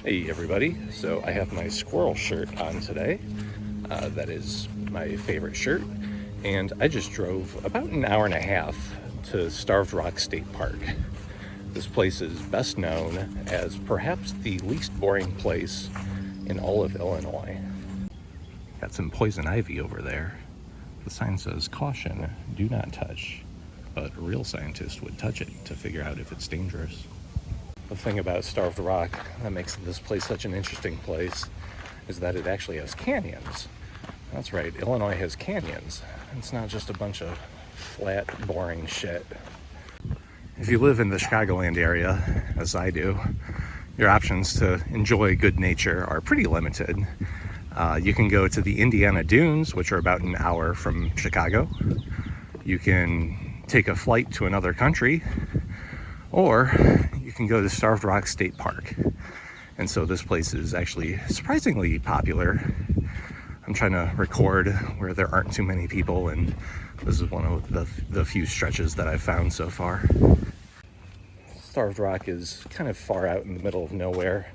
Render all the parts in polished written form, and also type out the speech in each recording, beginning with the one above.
Hey everybody, so I have my squirrel shirt on today. That is my favorite shirt. And I just drove about an hour and a half to Starved Rock State Park. This place is best known as perhaps the least boring place in all of Illinois. Got some poison ivy over there. The sign says, "Caution, do not touch." But a real scientist would touch it to figure out if it's dangerous. The thing about Starved Rock that makes this place such an interesting place is that it actually has canyons. That's right, Illinois has canyons. It's not just a bunch of flat, boring shit. If you live in the Chicagoland area, as I do, your options to enjoy good nature are pretty limited. You can go to the Indiana Dunes, which are about an hour from Chicago. You can take a flight to another country, or you can go to Starved Rock State Park. And so this place is actually surprisingly popular. I'm trying to record where there aren't too many people, and this is one of the few stretches that I've found so far. Starved Rock is kind of far out in the middle of nowhere.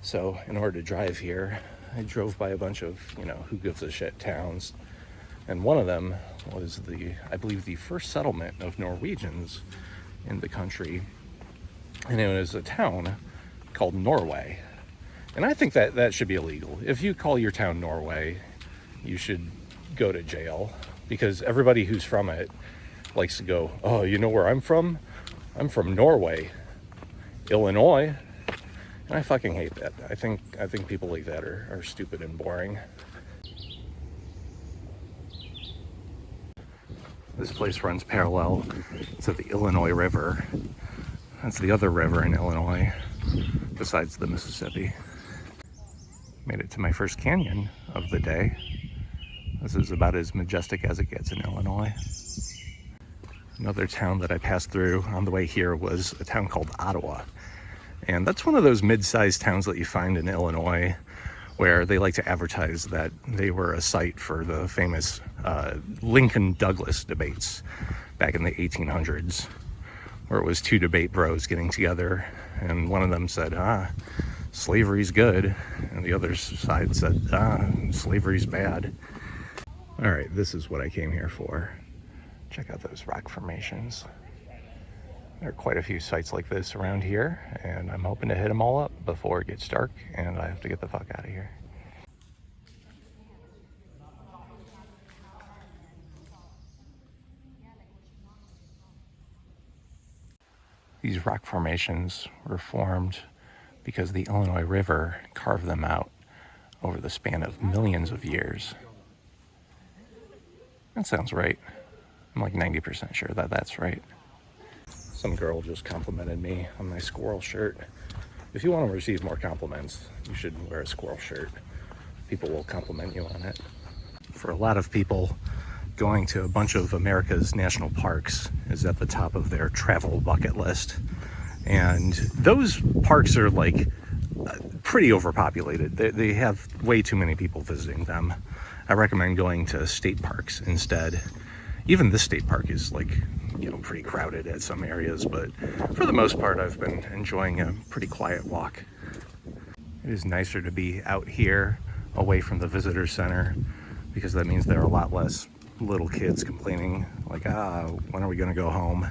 So in order to drive here, I drove by a bunch of, who gives a shit towns. And one of them was I believe the first settlement of Norwegians in the country, and it was a town called Norway. And I think that should be illegal. If you call your town Norway, you should go to jail, because everybody who's from it likes to go, "Oh, you know where I'm from? I'm from Norway, Illinois." And I fucking hate that. I think people like that are stupid and boring. This place runs parallel to the Illinois River. That's the other river in Illinois, besides the Mississippi. Made it to my first canyon of the day. This is about as majestic as it gets in Illinois. Another town that I passed through on the way here was a town called Ottawa. And that's one of those mid-sized towns that you find in Illinois where they like to advertise that they were a site for the famous Lincoln-Douglas debates back in the 1800s, where it was two debate bros getting together, and one of them said, slavery's good, and the other side said, slavery's bad. All right, this is what I came here for. Check out those rock formations. There are quite a few sites like this around here, and I'm hoping to hit them all up before it gets dark and I have to get the fuck out of here. These rock formations were formed because the Illinois River carved them out over the span of millions of years. That sounds right. I'm like 90% sure that that's right. Some girl just complimented me on my squirrel shirt. If you want to receive more compliments, you should wear a squirrel shirt. People will compliment you on it. For a lot of people, going to a bunch of America's national parks is at the top of their travel bucket list. And those parks are like pretty overpopulated. They have way too many people visiting them. I recommend going to state parks instead. Even this state park is like, pretty crowded at some areas, but for the most part, I've been enjoying a pretty quiet walk. It is nicer to be out here away from the visitor center, because that means there are a lot less little kids complaining like, when are we gonna go home?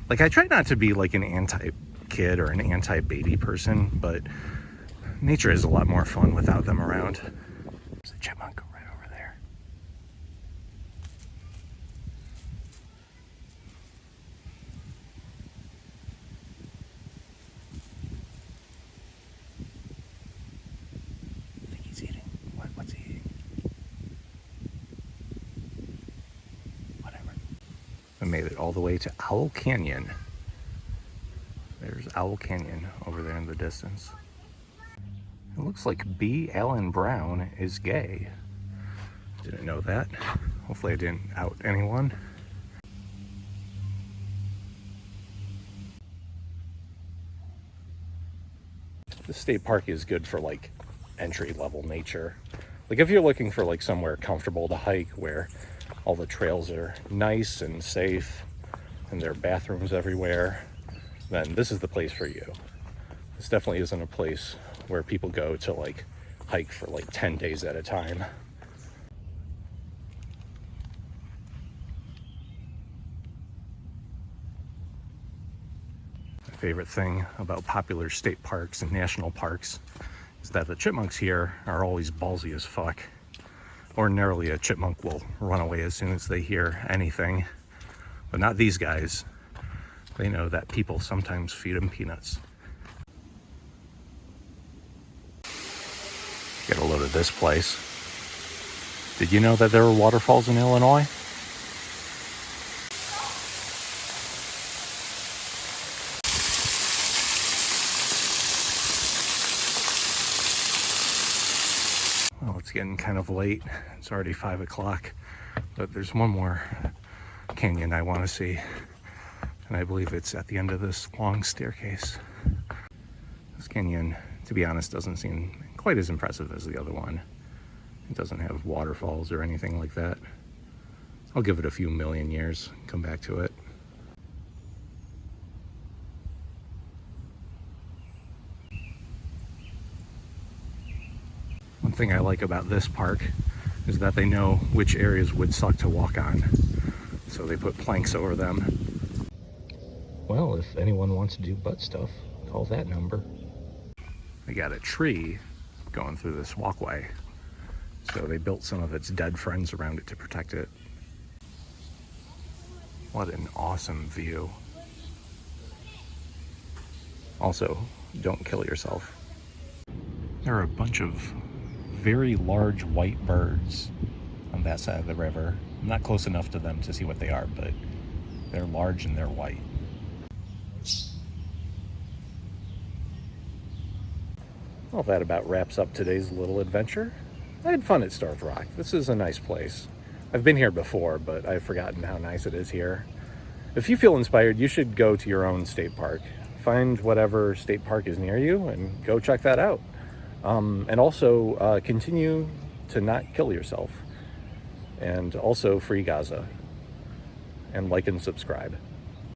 Like, I try not to be like an anti-kid or an anti-baby person, but nature is a lot more fun without them around. There's a chipmunk right over there. I think he's eating. What's he eating? Whatever. I made it all the way to Owl Canyon. There's Owl Canyon over there in the distance. It looks like B. Allen Brown is gay. Didn't know that. Hopefully I didn't out anyone. The state park is good for like entry-level nature. Like if you're looking for like somewhere comfortable to hike where all the trails are nice and safe and there are bathrooms everywhere, then this is the place for you. This definitely isn't a place where people go to like hike for like 10 days at a time. My favorite thing about popular state parks and national parks is that the chipmunks here are always ballsy as fuck. Ordinarily, a chipmunk will run away as soon as they hear anything, but not these guys. They know that people sometimes feed them peanuts. Get a load of this place. Did you know that there were waterfalls in Illinois? Well, it's getting kind of late. It's already 5 o'clock, but there's one more canyon I want to see. And I believe it's at the end of this long staircase. This canyon, to be honest, doesn't seem quite as impressive as the other one. It doesn't have waterfalls or anything like that. I'll give it a few million years, come back to it. One thing I like about this park is that they know which areas would suck to walk on, so they put planks over them. Well, if anyone wants to do butt stuff, call that number. They got a tree going through this walkway, so they built some of its dead friends around it to protect it. What an awesome view. Also, don't kill yourself. There are a bunch of very large white birds on that side of the river. I'm not close enough to them to see what they are, but they're large and they're white. Well, that about wraps up today's little adventure. I had fun at Starved Rock. This is a nice place. I've been here before, but I've forgotten how nice it is here. If you feel inspired, you should go to your own state park. Find whatever state park is near you and go check that out. And also continue to not kill yourself. And also free Gaza. And like and subscribe.